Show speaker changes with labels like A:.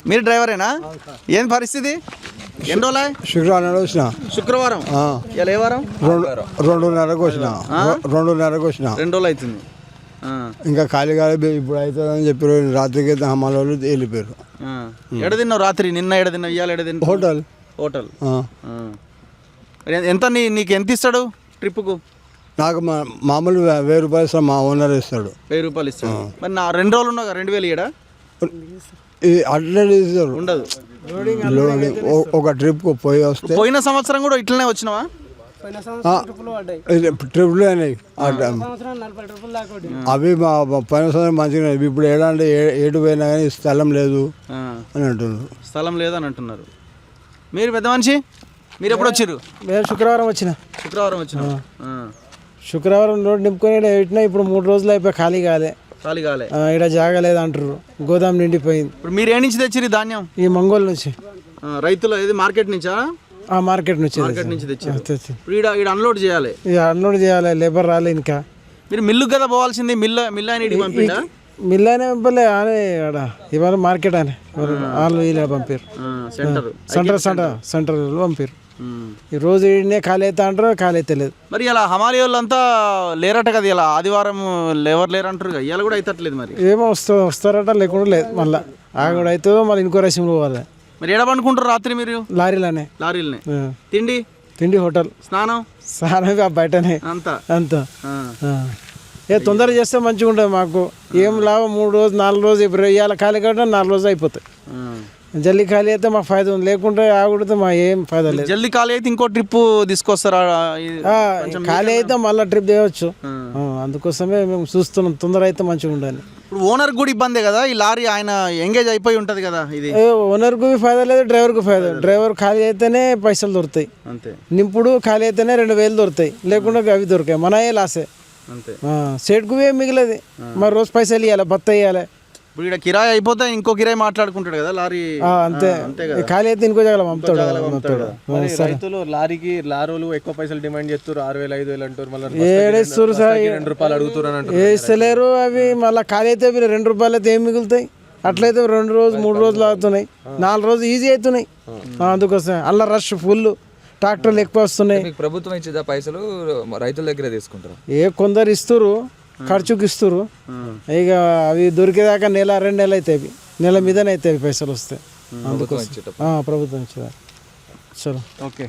A: మీరు డ్రైవరేనా? ఏం పరిస్థితి? ఎన్ని రోజులు?
B: శుక్రవారం వచ్చిన.
A: శుక్రవారం? ఇలా ఏ వారం?
B: 2:30కు వచ్చిన. 2:30కు వచ్చిన.
A: 2 రోజులు అవుతుంది.
B: ఇంకా ఖాళీగా ఇప్పుడు అవుతుందని చెప్పారు. రాత్రికి హమాల వాళ్ళు వెళ్ళిపోయారు.
A: ఎడ తిన్నావు రాత్రి? నిన్న ఎడ తిన్నావు? ఇవాళ ఎడ తిన్నావు? హోటల్. ఎంత నీకు ఎంత ఇస్తాడు ట్రిప్కు?
B: నాకు మామూలు 1000 రూపాయలు ఇస్తాడు. మా ఓనర్ ఇస్తాడు.
A: 1000 రూపాయలు ఇస్తాడు. మరి నా 2 రోజులు ఉన్నావు, 2000 ఇయ్యడా?
B: అట్లనే ఇస్తారు.
A: ఉండదు.
B: ఒక ట్రిప్కు పోయి వస్తే.
A: పోయిన సంవత్సరం కూడా ఇట్లనే వచ్చినావా?
B: ట్రిప్లు అయినాయి అవి. పోయిన సంవత్సరం మంచిగా. ఇప్పుడు ఏడంటే 7 పోయినా కానీ స్థలం లేదు అని అంటున్నారు.
A: స్థలం లేదని అంటున్నారు. మీరు పెద్ద మనిషి, మీరు ఎప్పుడు వచ్చారు?
C: మేము శుక్రవారం వచ్చిన. శుక్రవారం రోడ్డు నింపుకొని పెట్టినా. ఇప్పుడు 3 రోజులు అయిపోయి ఖాళీ కాలే. ఇక్కడ జాగలేదు అంటారు. గోదాం నిండిపోయింది.
A: ఇప్పుడు మీరు ఏ నుంచి తెచ్చిరు ధాన్యం?
C: ఈ మంగోల్ నుంచి.
A: రైతులు ఇది మార్కెట్ నుంచా?
C: మార్కెట్ నుంచి
A: తెచ్చారు. ఇప్పుడు అన్లోడ్ చేయాలి.
C: అన్లోడ్ చేయాలి. లేబర్ రాలే ఇంకా.
A: మీరు మిల్లుకి కదా పోవాల్సింది. మిల్ ఆయన పంపిండా?
C: మిల్ అయినా పంపలే. ఇవాళ మార్కెట్ అని వాళ్ళు వీళ్ళు పంపారు. సెంటర్ పంపారు. ఈ రోజు ఖాళీ అవుతా అంటారు. ఖాళీ అయితే లేదు.
A: మరి ఇలా హమాలి వాళ్ళంతా లేరట కదా? ఇలా ఆదివారం ఎవరు లేరంటారు కదా? ఇలా కూడా అవుతట్లేదు. మరి
C: ఏమో వస్తారట, లేకుండా లేదు. మళ్ళీ ఆ కూడా అవుతుందో మళ్ళీ ఇంకో రసంలో పోవాలి.
A: మరి ఎడ పండుకుంటారు రాత్రి మీరు?
C: లారీలనే.
A: తిండి
C: హోటల్.
A: స్నానం
C: బయటనే. అంతా తొందరగా చేస్తే మంచిగా ఉంటుంది మాకు. ఏం లాభం? 3 రోజు 4 రోజు. ఇప్పుడు ఇవాళ ఖాళీ కాబట్టి 4 రోజులు అయిపోతాయి. జల్దీ ఖాళీ అయితే మాకు ఫైదా ఉంది. లేకుంటే ఆగుడితే మా ఏం ఫైదా లేదు.
A: జల్దీ ఖాళీ అయితే ఇంకో ట్రిప్ తీసుకొస్తారా?
C: ఖాళీ అయితే మళ్ళీ ట్రిప్ చేయవచ్చు. అందుకోసమే మేము చూస్తున్నాం తొందర అయితే మంచిగా ఉండాలి.
A: ఇప్పుడు ఓనర్ కూడా ఇబ్బందే కదా? ఈ లారీ ఆయన ఎంగేజ్ అయిపోయి ఉంటుంది కదా? ఇది
C: ఓనర్కు ఫైదా లేదు, డ్రైవర్కు ఫైదా. డ్రైవర్ ఖాళీ అయితేనే పైసలు దొరుకుతాయి.
A: అంతే.
C: నింపుడు ఖాళీ అయితేనే 2000 దొరుకుతాయి. లేకుండా అవి దొరికాయి. మనయే లాసే.
A: అంతే.
C: సేట్కు ఏం మిగిలేదు. మరి రోజు పైసలు ఇవ్వాలి, బత్త ఇవ్వాలి.
A: ఇప్పుడు ఇక్కడ కిరాయి అయిపోతే ఇంకో కిరాయి మాట్లాడుకుంటాడు కదా లారీ.
C: అంతే. ఖాళీ అయితే ఇంకో జగల పంపుతాడు.
D: రైతులు లారీలు ఎక్కువ పైసలు డిమాండ్ చేస్తారు. 6000 5000 అంటారు. మళ్ళీ
C: ఏడేస్తారు సార్.
D: 2 రూపాయలు అడుగుతారు.
C: వేస్తలేరు అవి. మళ్ళీ ఖాళీ అయితే 2 రూపాయలు అయితే ఏం మిగులుతాయి? అట్లయితే 2 రోజులు 3 రోజులు అవుతున్నాయి. 4 రోజులు ఈజీ అవుతున్నాయి. అందుకోసం అలా రష్ ఫుల్. ట్రాక్టర్లు ఎక్కువ వస్తున్నాయి.
E: ప్రభుత్వం ఇచ్చేదా పైసలు? రైతుల దగ్గర తీసుకుంటారు.
C: కొందరు ఇస్తారు, ఖర్చుకి ఇస్తారు. ఇక అవి దొరికేదాకా 1-2 నెలలు అవుతాయి. నెల మీదనే అవుతాయి పైసలు వస్తాయి. అందుకోసం ప్రభుత్వం ఇచ్చేదా. చలో.
A: ఓకే.